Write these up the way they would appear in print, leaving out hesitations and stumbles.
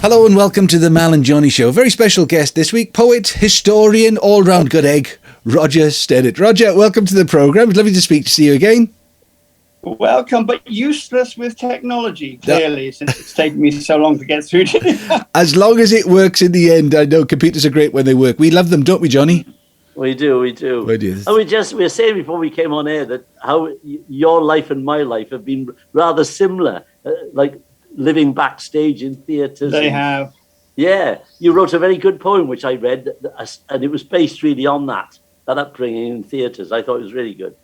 Hello and welcome to the Mal and Johnny Show. Very special guest this week, poet, historian, all-round good egg, Roger Stennett. Roger, welcome to the programme. It's lovely to speak to you again. Welcome, but useless with technology, clearly, since it's taken me so long to get through to you. As long as it works in the end. I know computers are great when they work. We love them, don't we, Johnny? We do. We do. And we were saying before we came on air that how your life and my life have been rather similar, like living backstage in theatres. They have. Yeah, you wrote a very good poem, which I read, and it was based really on that upbringing in theatres. I thought it was really good.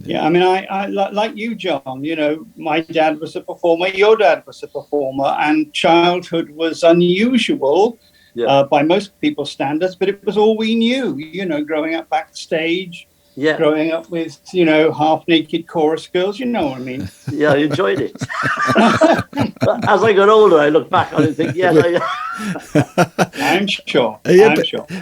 Yeah, I mean, I like you, John, you know, my dad was a performer, your dad was a performer, and childhood was unusual by most people's standards, but it was all we knew, you know, growing up backstage, growing up with, you know, half-naked chorus girls, you know what I mean? Yeah, I enjoyed it. But as I got older, I look back on it and think, I'm sure.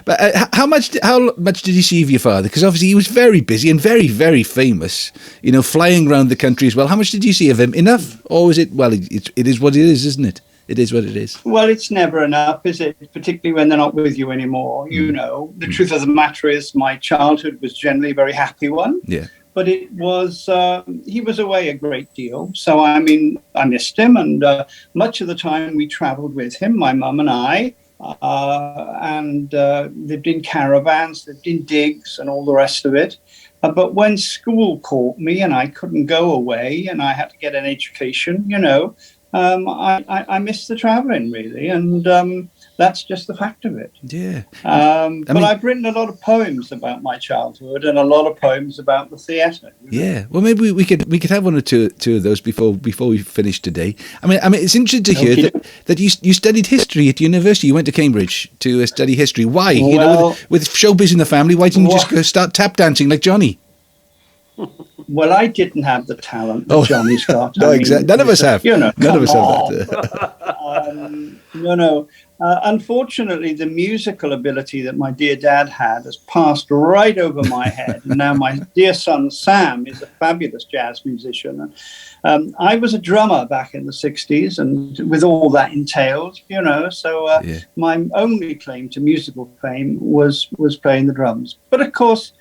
But how much did you see of your father? Because obviously he was very busy and very, very famous, you know, flying around the country as well. How much did you see of him? Enough? Or was it, well, it is what it is, isn't it? It is what it is. Well, it's never enough, is it? Particularly when they're not with you anymore. You know, the truth of the matter is my childhood was generally a very happy one. Yeah. But it was, he was away a great deal. So, I mean, I missed him. And much of the time we traveled with him, my mum and I, and lived in caravans, lived in digs and all the rest of it. But when school caught me and I couldn't go away and I had to get an education, you know, I missed the travelling, really, and that's just the fact of it. Yeah. But I've written a lot of poems about my childhood and a lot of poems about the theatre. Yeah. Well, maybe we could have one or two of those before we finish today. I mean, it's interesting to hear that you studied history at university. You went to Cambridge to study history. Why? Well, you know, with showbiz in the family, why didn't you just go start tap dancing like Johnny? Well, I didn't have the talent that Johnny's got. No, exactly. None of us have. You know, none of us have that. Unfortunately, the musical ability that my dear dad had has passed right over my head. And now my dear son, Sam, is a fabulous jazz musician. I was a drummer back in the 60s, and with all that entailed, you know, so my only claim to musical fame was playing the drums. But of course,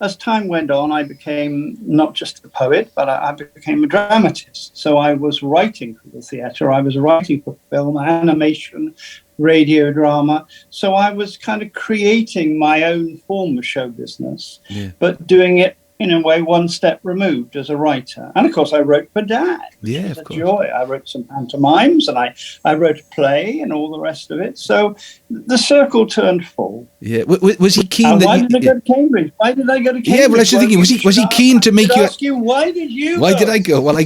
as time went on, I became not just a poet, but I became a dramatist. So I was writing for the theatre. I was writing for film, animation, radio drama. So I was kind of creating my own form of show business, but doing it in a way one step removed as a writer. And of course, I wrote for Dad. Yeah, of course. Joy. I wrote some pantomimes and I wrote a play and all the rest of it. So the circle turned full. Yeah. Was he keen? Why did I go to Cambridge? Why did I go to Cambridge? Yeah, well, I was thinking, was he keen to make you? Ask you, why did you? Why did I go? Well,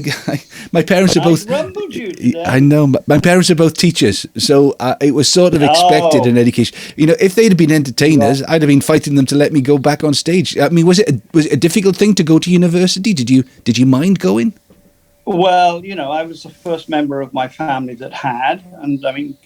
my parents are both. I know. My parents are both teachers, so it was sort of expected in education. You know, if they'd have been entertainers, I'd have been fighting them to let me go back on stage. I mean, was it a difficult thing to go to university? Did you mind going? Well, you know, I was the first member of my family that had, and I mean,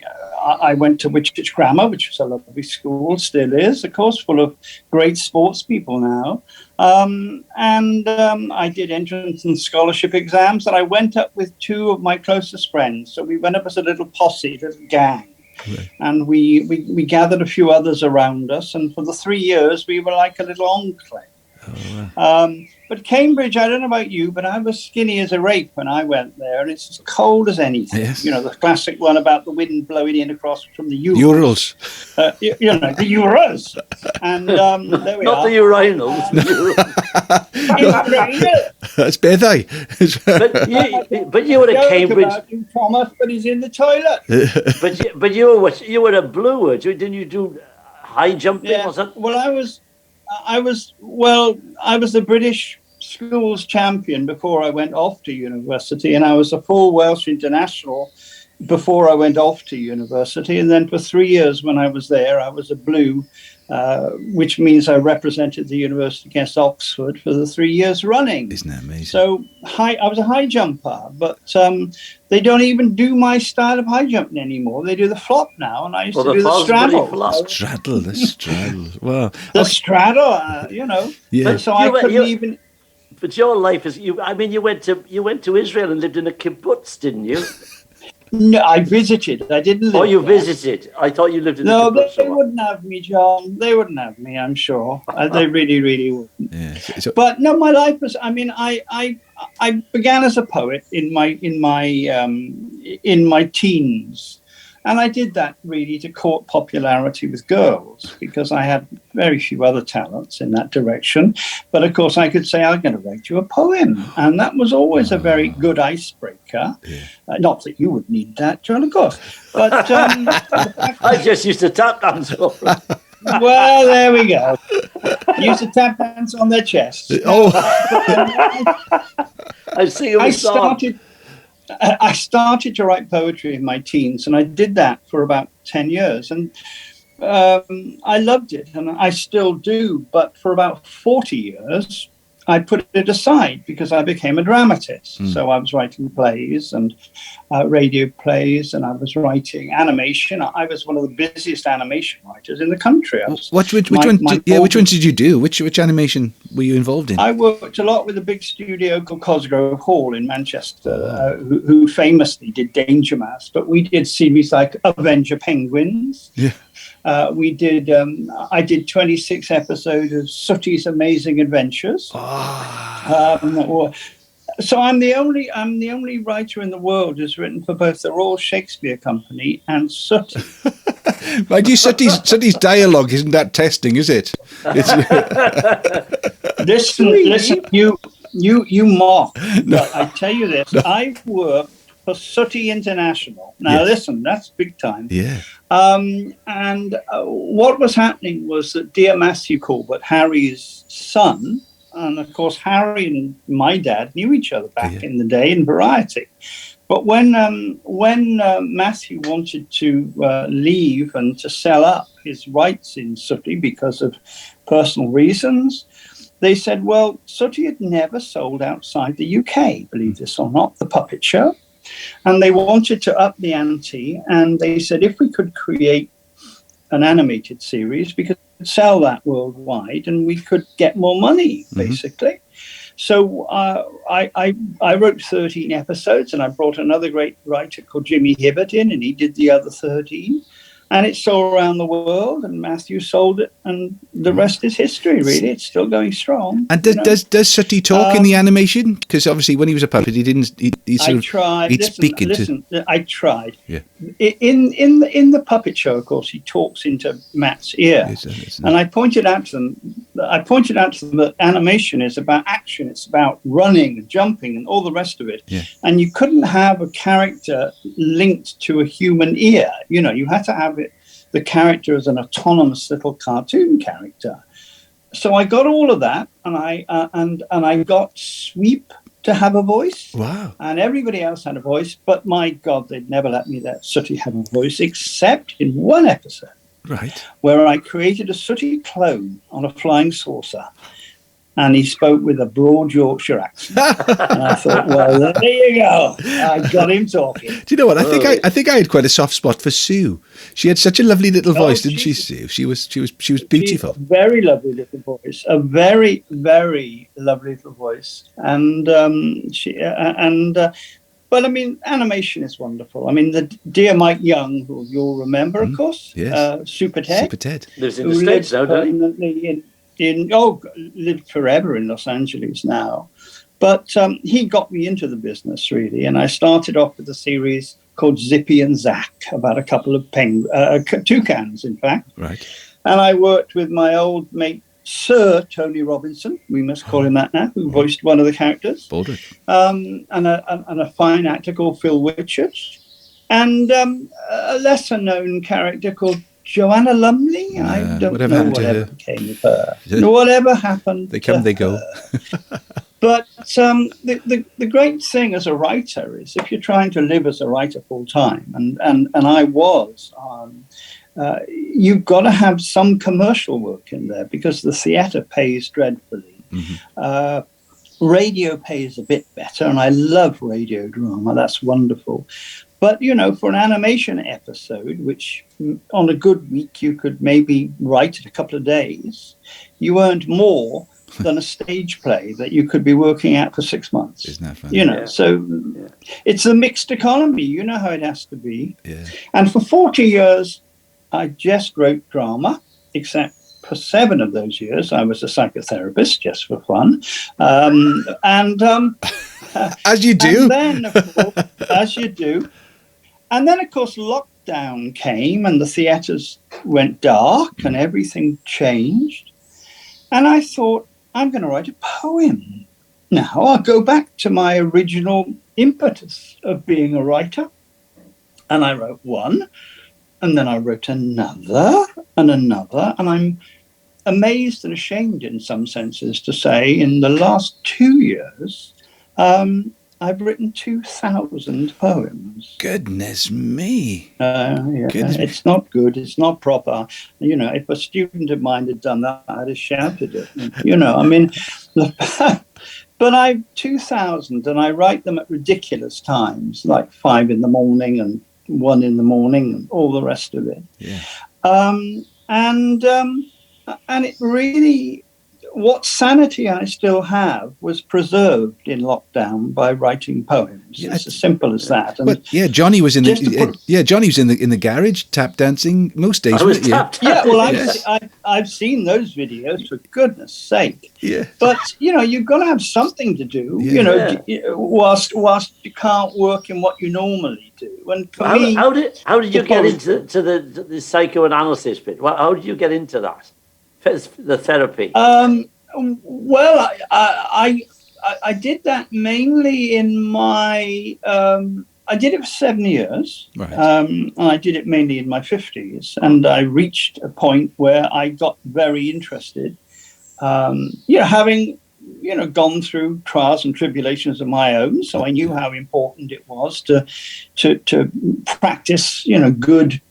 I went to Whitchurch Grammar, which was a lovely school, still is, of course, full of great sports people now. I did entrance and scholarship exams, and I went up with two of my closest friends. So we went up as a little posse, little gang. Right. And we gathered a few others around us, and for the 3 years, we were like a little enclave. Oh, wow. But Cambridge, I don't know about you, but I was skinny as a rape when I went there, and it's as cold as anything. Yes. You know, the classic one about the wind blowing in across from the Urals. You know, the Urals. And there we Not are. the urinals. That's better. But you were at Cambridge. About you, Thomas, but he's in the toilet. but you were a blue, didn't you do high jumping or something? Well, I was the British schools champion before I went off to university, and I was a full Welsh international before I went off to university. And then for 3 years when I was there, I was a blue, which means I represented the university against Oxford for the 3 years running. Isn't that amazing? So I was a high jumper, but they don't even do my style of high jumping anymore. They do the flop now, and I used to do the straddle. The straddle. Wow. The straddle, you know. Yeah. But so I couldn't even. But your life is you. I mean, you went to Israel and lived in a kibbutz, didn't you? No, I visited. I didn't live. Oh, you visited? I thought you lived in. No, they wouldn't have me, John. They wouldn't have me. I'm sure they really, really wouldn't. Yeah. But no, my life was. I mean, I began as a poet in my teens, and I did that really to court popularity with girls because I had very few other talents in that direction. But of course, I could say, I'm going to write you a poem. And that was always a very good icebreaker. Yeah. Not that you would need that, John, of course. But I just used to tap dance. Well, there we go. Used to tap dance on their chest. Oh. I started to write poetry in my teens, and I did that for about 10 years. And I loved it, and I still do. But for about 40 years, I put it aside because I became a dramatist. So I was writing plays and radio plays, and I was writing animation. I was one of the busiest animation writers in the country. Which ones did you do? Which animation were you involved in? I worked a lot with a big studio called Cosgrove Hall in Manchester, who famously did Danger Mouse, but we did series like Avenger Penguins. Yeah. I did 26 episodes of Sooty's Amazing Adventures. So I'm the only writer in the world who's written for both the Royal Shakespeare Company and Sooty. Mind you, Sooty's dialogue isn't that testing, is it? Listen, you mock. No. But I tell you this, I worked for Sooty International. Now, listen, that's big time. Yeah. And what was happening was that dear Matthew Corbett, Harry's son, and of course Harry and my dad knew each other back in the day in Variety. But when Matthew wanted to leave and to sell up his rights in Sooty because of personal reasons, they said, well, Sooty had never sold outside the UK, believe this or not, the puppet show. And they wanted to up the ante, and they said if we could create an animated series, we could sell that worldwide, and we could get more money, basically. So I wrote 13 episodes, and I brought another great writer called Jimmy Hibbert in, and he did the other 13. And it's sold around the world, and Matthew sold it, and the rest is history, really. It's still going strong. And does Sooty talk in the animation? Because obviously when he was a puppet, he didn't... I tried. Listen, I tried. Yeah. In the puppet show, of course, he talks into Matt's ear. And I pointed out to them that animation is about action. It's about running and jumping and all the rest of it. Yeah. And you couldn't have a character linked to a human ear. You know, you had to have the character as an autonomous little cartoon character. So I got all of that, and I got Sweep to have a voice. Wow. And everybody else had a voice, but my God, they'd never let me let Sooty have a voice, except in one episode. Right. Where I created a Sooty clone on a flying saucer. And he spoke with a broad Yorkshire accent. And I thought, well, there you go. I got him talking. Do you know what? I think I had quite a soft spot for Sue. She had such a lovely little voice, didn't she, Sue? She was beautiful. A very lovely little voice. A very, very lovely little voice. And but I mean, animation is wonderful. I mean, the dear Mike Young, who you'll remember, of course, Super Ted. Super Ted lives in the States now, doesn't he? Lived forever in Los Angeles now. But he got me into the business, really. And I started off with a series called Zippy and Zack, about a couple of toucans, in fact. Right. And I worked with my old mate, Sir Tony Robinson, we must call him that now, who voiced one of the characters. Baldrick. And a fine actor called Phil Whitchurch. And a lesser-known character called Joanna Lumley. I don't know whatever became of her. Whatever happened. They come, they go. But the great thing as a writer is if you're trying to live as a writer full time, and I was, you've got to have some commercial work in there because the theatre pays dreadfully. Radio pays a bit better, and I love radio drama. That's wonderful. But, you know, for an animation episode, which on a good week you could maybe write it a couple of days, you earned more than a stage play that you could be working at for 6 months. Isn't that funny? You know, so it's a mixed economy. You know how it has to be. Yeah. And for 40 years, I just wrote drama, except for 7 of those years, I was a psychotherapist just for fun. As you do. And then, of course, as you do. And then, of course, lockdown came and the theatres went dark and everything changed. And I thought, I'm going to write a poem. Now, I'll go back to my original impetus of being a writer. And I wrote one, and then I wrote another and another. And I'm amazed and ashamed in some senses to say in the last 2 years, I've written 2,000 poems. Goodness me. Goodness. It's not good. It's not proper. You know, if a student of mine had done that, I'd have shouted it. You know, I mean, but I've 2,000 and I write them at ridiculous times, like 5 in the morning and 1 in the morning and all the rest of it. Yeah. And it really, what sanity I still have was preserved in lockdown by writing poems. Yeah, it's as simple as that. And Johnny was in the garage tap dancing most days. I've seen those videos, for goodness sake. Yeah. But you know, you've got to have something to do. Yeah. You know, whilst you can't work in what you normally do. And for me, how did you get into the psychoanalysis bit? How did you get into that? The therapy. Well, I did that mainly in my. I did it for 7 years, right. And I did it mainly in my 50s. And I reached a point where I got very interested. Having gone through trials and tribulations of my own, so I knew how important it was to practice, good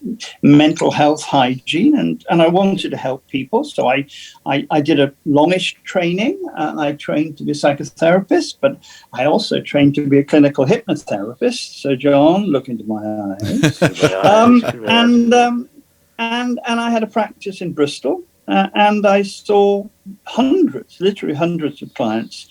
mental health hygiene, and I wanted to help people. So I did a longish training. I trained to be a psychotherapist, but I also trained to be a clinical hypnotherapist. So John, look into my eyes. And I had a practice in Bristol. And I saw literally hundreds of clients,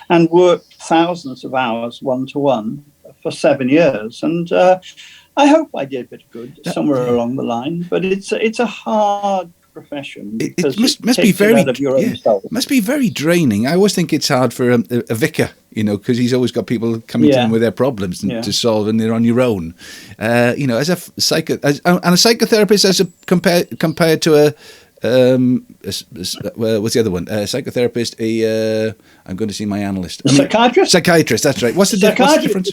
and worked thousands of hours one-to-one for 7 years. And I hope I did a bit of good somewhere along the line. But it's a hard profession. It must be very draining. I always think it's hard for a vicar, because he's always got people coming to him with their problems to solve, and they're on your own. As a psychotherapist, compared to a what's the other one? Psychotherapist. I'm going to see my analyst. Psychiatrist. Psychiatrist. That's right. What's the difference?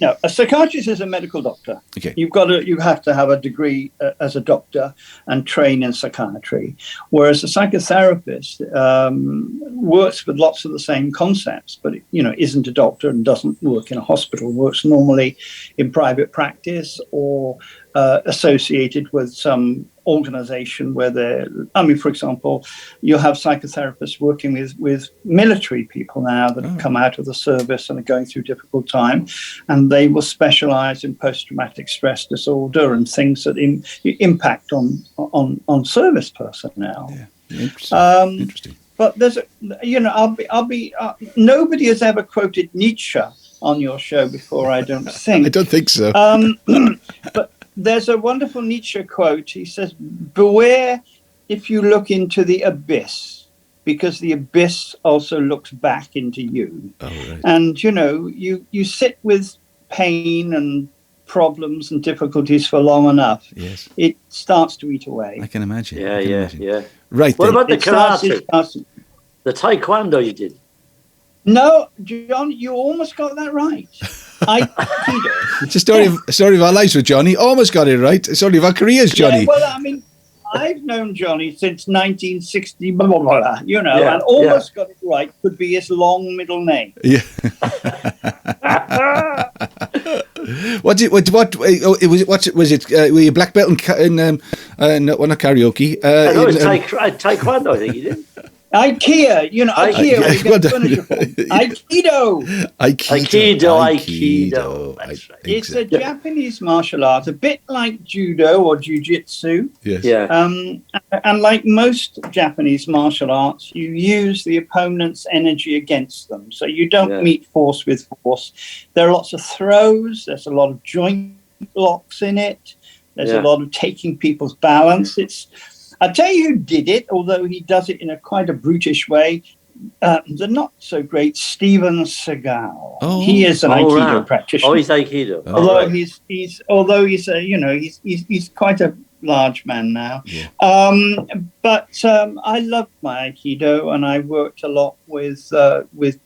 No, a psychiatrist is a medical doctor. Okay. You have to have a degree as a doctor and train in psychiatry, whereas a psychotherapist works with lots of the same concepts, but isn't a doctor and doesn't work in a hospital. Works normally in private practice or associated with some organization where for example, you'll have psychotherapists working with military people now that have come out of the service and are going through difficult time, and they will specialize in post-traumatic stress disorder and things that impact on service personnel. Yeah. Interesting. But there's nobody has ever quoted Nietzsche on your show before, I don't think. I don't think so. But there's a wonderful Nietzsche quote. He says, "Beware if you look into the abyss, because the abyss also looks back into you." Oh, right. And, you sit with pain and problems and difficulties for long enough. Yes. It starts to eat away. I can imagine. Yeah. Right. What about the karate? The taekwondo you did? No, John, you almost got that right. It's a story of our lives with Johnny. Almost got it right. It's only of our careers, Johnny. Yeah, well, I mean, I've known Johnny since 1960, blah, blah, blah, and almost got it right. Could be his long middle name. Yeah. What was it? Were you black belt in not karaoke? It was taekwondo, I think you did. IKEA, you know, IKEA, where you get furniture from. Aikido. That's right. It's a Japanese martial art, a bit like judo or jiu-jitsu. Yes. Yeah. And like most Japanese martial arts, you use the opponent's energy against them. So you don't meet force with force. There are lots of throws. There's a lot of joint locks in it. There's a lot of taking people's balance. I'll tell you who did it, although he does it in quite a brutish way. The not so great Steven Seagal. Oh. He is an Aikido practitioner. Oh, he's Aikido. Although he's quite a large man now. Yeah. But I loved my Aikido, and I worked a lot with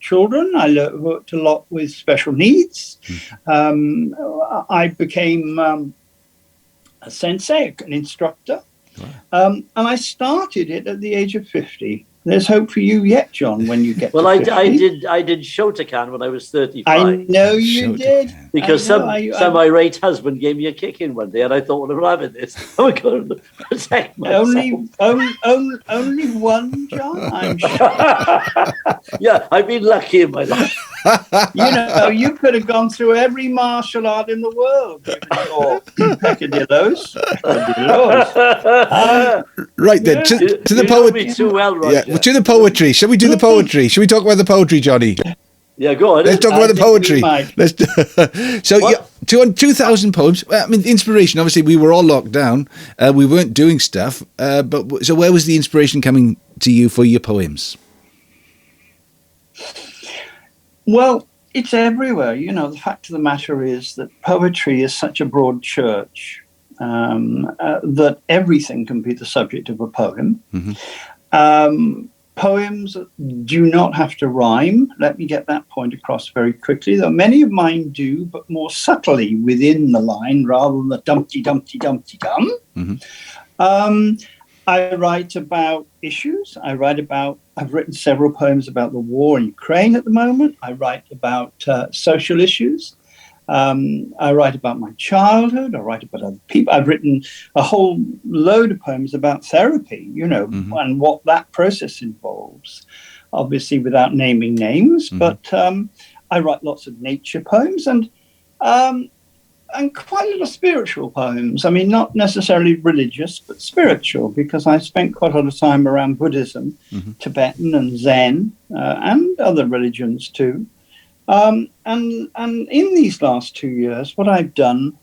children. I worked a lot with special needs. I became a sensei, an instructor. Wow. And I started it at the age of 50. There's hope for you yet, John, when you get well, to 50. I did Shotokan when I was 35. I know you did. Because some irate husband gave me a kick in one day, and I thought, well, I'm having this. I'm going to protect myself. Only one, John, I'm sure. Yeah, I've been lucky in my life. You could have gone through every martial art in the world, given your peccadillos. Right then, to the poetry. Too well, Roger. Yeah, to the poetry. Shall we do the poetry? Shall we talk about the poetry, Johnny? Yeah, go on. Let's talk about the poetry. So, 2,000 poems. I mean, inspiration. Obviously, we were all locked down. We weren't doing stuff. But so, where was the inspiration coming to you for your poems? Well, it's everywhere. The fact of the matter is that poetry is such a broad church that everything can be the subject of a poem. Mm-hmm. Poems do not have to rhyme. Let me get that point across very quickly, though many of mine do, but more subtly within the line rather than the dumpty, dumpty, dumpty, dum. Mm-hmm. I write about issues. I've written several poems about the war in Ukraine at the moment. I write about social issues. I write about my childhood. I write about other people. I've written a whole load of poems about therapy, mm-hmm. and what that process involves, obviously without naming names. Mm-hmm. But I write lots of nature poems and quite a lot of spiritual poems. I mean, not necessarily religious, but spiritual, because I spent quite a lot of time around Buddhism, mm-hmm. Tibetan and Zen, and other religions too. And in these last 2 years, what I've done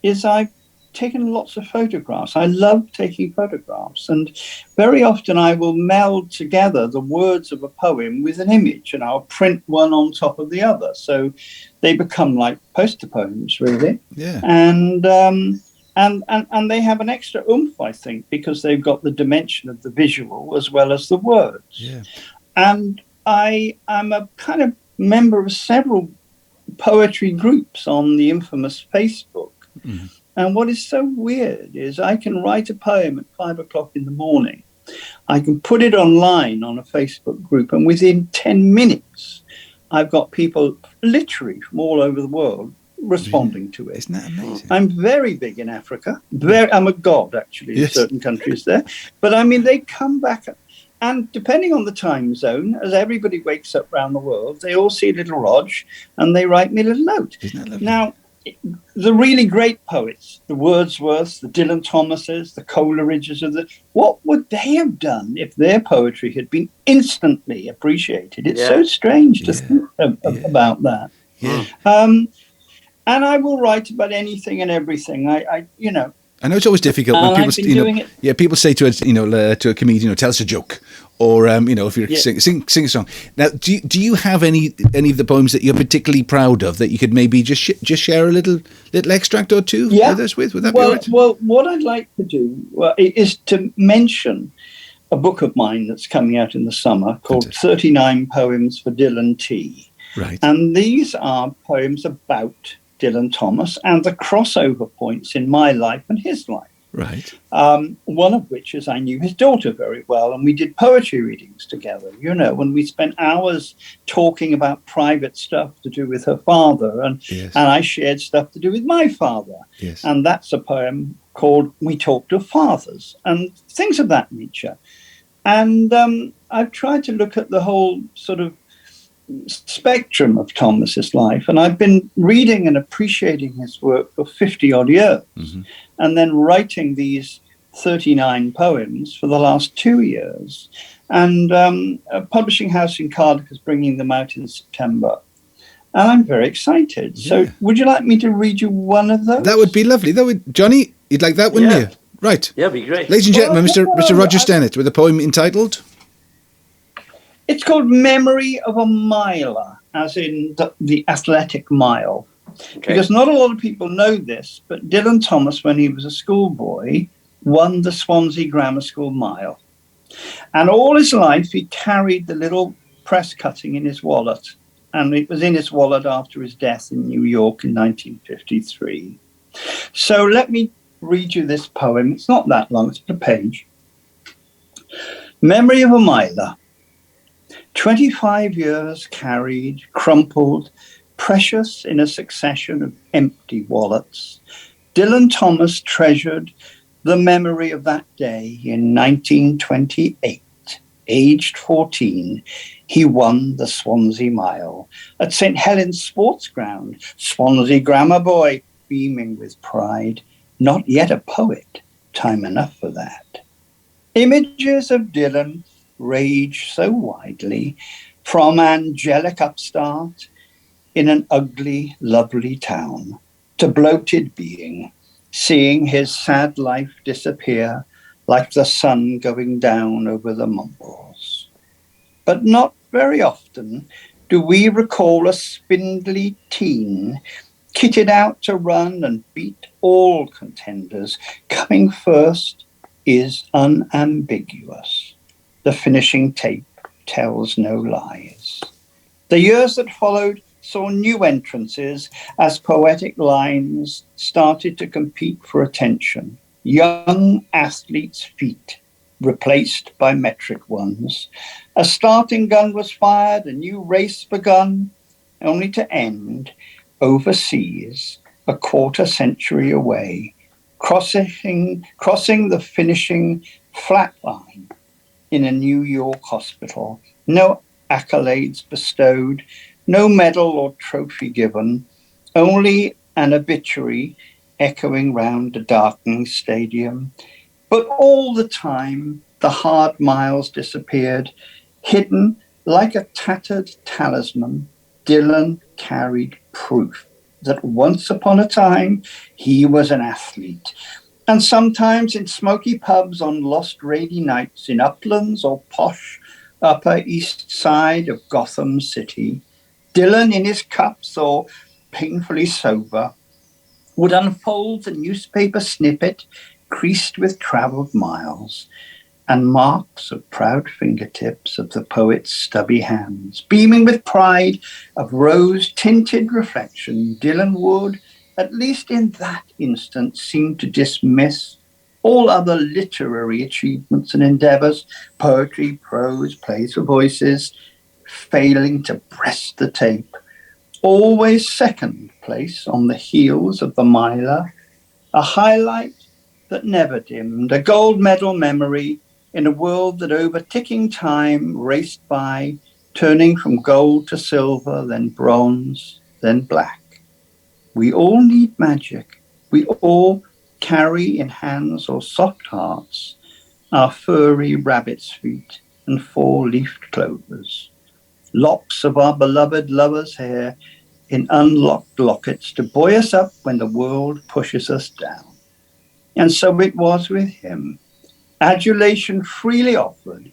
is I've taken lots of photographs. I love taking photographs, and very often I will meld together the words of a poem with an image, and I'll print one on top of the other. So they become like poster poems, really. Yeah. And they have an extra oomph, I think, because they've got the dimension of the visual as well as the words. Yeah. And I am a kind of member of several poetry groups on the infamous Facebook. Mm-hmm. And what is so weird is I can write a poem at 5 o'clock in the morning. I can put it online on a Facebook group, and within 10 minutes, I've got people literally from all over the world responding to it. Isn't that amazing? I'm very big in Africa. I'm a god, actually, in certain countries there. But I mean, they come back. And depending on the time zone, as everybody wakes up around the world, they all see Little Rog and they write me a little note. Isn't that lovely? Now, the really great poets, the Wordsworths, the Dylan Thomases, the Coleridges, what would they have done if their poetry had been instantly appreciated? It's so strange to think about that. Yeah. And I will write about anything and everything. I know it's always difficult when people, people say to us, to a comedian, tell us a joke, or if you're sing a song. Now, do you have any of the poems that you're particularly proud of that you could maybe just share a little extract or two with us with? Would that be right? Well, what I'd like to do is to mention a book of mine that's coming out in the summer called 39 Poems for Dylan T. Right. And these are poems about Dylan Thomas and the crossover points in my life and his life. Right. One of which is I knew his daughter very well, and we did poetry readings together, when we spent hours talking about private stuff to do with her father, and I shared stuff to do with my father. Yes. And that's a poem called We Talked of Fathers, and things of that nature. And I've tried to look at the whole sort of spectrum of Thomas's life, and I've been reading and appreciating his work for 50 odd years, and then writing these 39 poems for the last 2 years. And a publishing house in Cardiff is bringing them out in September, and I'm very excited. So would you like me to read you one of those? That would be lovely. Johnny, you'd like that, wouldn't you? Right. Yeah, it'd be great. Ladies and gentlemen, Mr. Roger Stennett with a poem entitled... It's called Memory of a Miler, as in the athletic mile. Okay. Because not a lot of people know this, but Dylan Thomas, when he was a schoolboy, won the Swansea Grammar School Mile. And all his life, he carried the little press cutting in his wallet. And it was in his wallet after his death in New York in 1953. So let me read you this poem. It's not that long, it's a page. Memory of a Miler. 25 years carried, crumpled, precious in a succession of empty wallets. Dylan Thomas treasured the memory of that day in 1928. Aged 14, he won the Swansea Mile at St. Helens Sports Ground. Swansea grammar boy, beaming with pride. Not yet a poet, time enough for that. Images of Dylan rage so widely, from angelic upstart in an ugly, lovely town to bloated being, seeing his sad life disappear like the sun going down over the mumbles. But not very often do we recall a spindly teen kitted out to run and beat all contenders. Coming first is unambiguous. The finishing tape tells no lies. The years that followed saw new entrances as poetic lines started to compete for attention. Young athletes' feet replaced by metric ones. A starting gun was fired, a new race begun, only to end overseas, a quarter century away, crossing the finishing flat line in a New York hospital. No accolades bestowed, no medal or trophy given, only an obituary echoing round a darkening stadium. But all the time, the hard miles disappeared. Hidden like a tattered talisman, Dylan carried proof that once upon a time he was an athlete. And sometimes in smoky pubs on lost rainy nights in uplands or posh Upper East Side of Gotham City, Dylan in his cups or painfully sober would unfold the newspaper snippet creased with traveled miles and marks of proud fingertips of the poet's stubby hands. Beaming with pride of rose-tinted reflection, Dylan would, at least in that instant, seem to dismiss all other literary achievements and endeavors, poetry, prose, plays for voices, failing to breast the tape. Always second place on the heels of the miler, a highlight that never dimmed, a gold medal memory in a world that over ticking time raced by, turning from gold to silver, then bronze, then black. We all need magic. We all carry in hands or soft hearts our furry rabbit's feet and four-leafed clovers, locks of our beloved lover's hair in unlocked lockets to buoy us up when the world pushes us down. And so it was with him. Adulation freely offered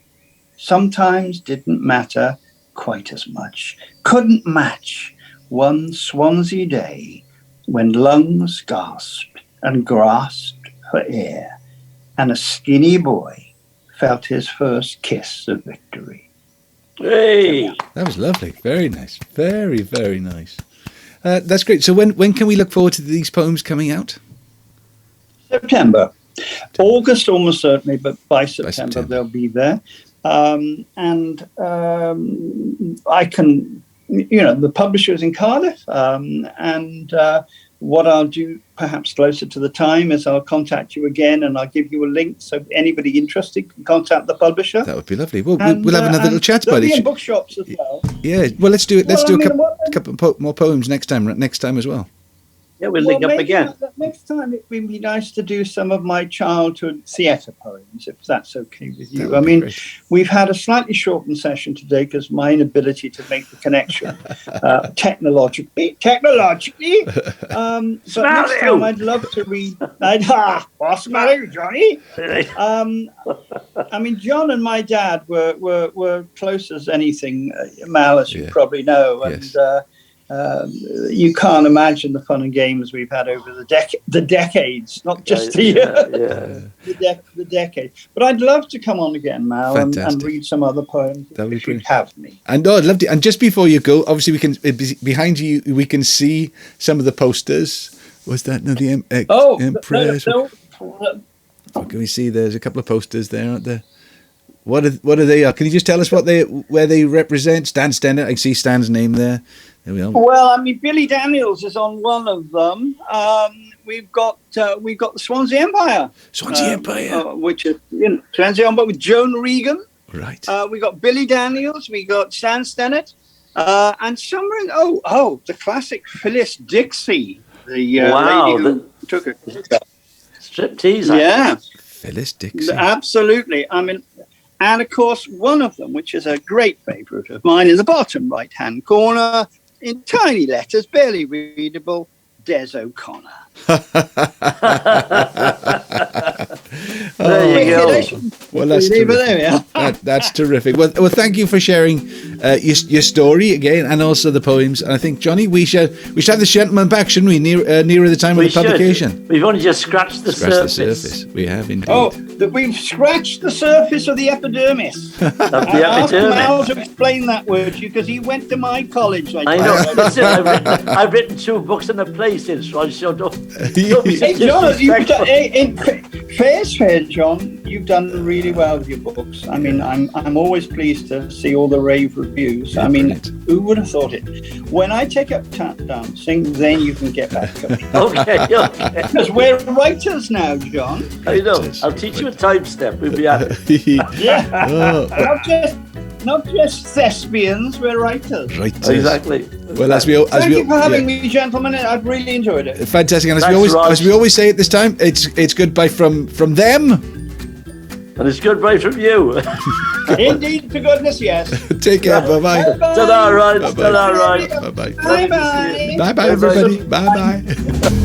sometimes didn't matter quite as much, couldn't match one Swansea day when lungs gasped and grasped for air, and a skinny boy felt his first kiss of victory. Hey! That was lovely. Very nice. Very, very nice. That's great. So when can we look forward to these poems coming out? September. August almost certainly, but by September they'll be there. I can, the publisher's in Cardiff, and what I'll do perhaps closer to the time is I'll contact you again and I'll give you a link so anybody interested can contact the publisher. That would be lovely. We'll have another little chat about it. In bookshops as well. Yeah, well, let's do it. Let's do a couple more poems next time as well. Yeah, we'll link up again. Next time it would be nice to do some of my childhood theatre poems, if that's okay with you. I mean, we've had a slightly shortened session today because my inability to make the connection technologically. But next time I'd love to read. What's the matter, Johnny? I mean, John and my dad were close as anything, Mal, as you probably know, and. You can't imagine the fun and games we've had over the decades, not just the decade. But I'd love to come on again, Mal, and read some other poems if you'd have me. And I'd love to. And just before you go, obviously we can behind you we can see some of the posters. Was that the Empress? What can we see? There's a couple of posters there, aren't there? What are they? Can you just tell us where they represent? Stan Stennett. I see Stan's name there. There we are. Well, I mean, Billy Daniels is on one of them. We've got the Swansea Empire. Which is Swansea Empire with Joan Regan. Right. We got Billy Daniels. We got Stan Stennett, and somewhere the classic Phyllis Dixie, the lady who took a striptease. Yeah, Phyllis Dixie. Absolutely. I mean. And, of course, one of them, which is a great favourite of mine, in the bottom right-hand corner, in tiny letters, barely readable, Des O'Connor. There you go. Well, that's terrific. That's terrific. Well, thank you for sharing your story again, and also the poems. And I think, Johnny, we should have this gentleman back, shouldn't we? Nearer the time of the publication. We've only just scratched the surface. We have indeed. Oh, that we've scratched the surface of the epidermis. I asked Mal to explain that word to you because he went to my college. I know. Listen, I've written 2 books and a play since, so don't be Hey, John, fair, John. You've done really well with your books. I mean, I'm always pleased to see all the rave reviews. Yeah, I mean, brilliant. Who would have thought it? When I take up tap dancing, then you can get back to me. Okay. Because we're writers now, John. I know. I'll teach you a time step. We'll be happy. Yeah. Not just thespians, we're writers. Exactly. Well, thank you for having me, gentlemen. I've really enjoyed it. Fantastic. And as we always say at this time, it's goodbye from them. And it's goodbye from you. Indeed, to goodness, yes. Take care. Bye-bye. Ta-da, Ryan. Ta-da, Ryan. Bye-bye. Bye-bye. Bye-bye, everybody. Bye-bye.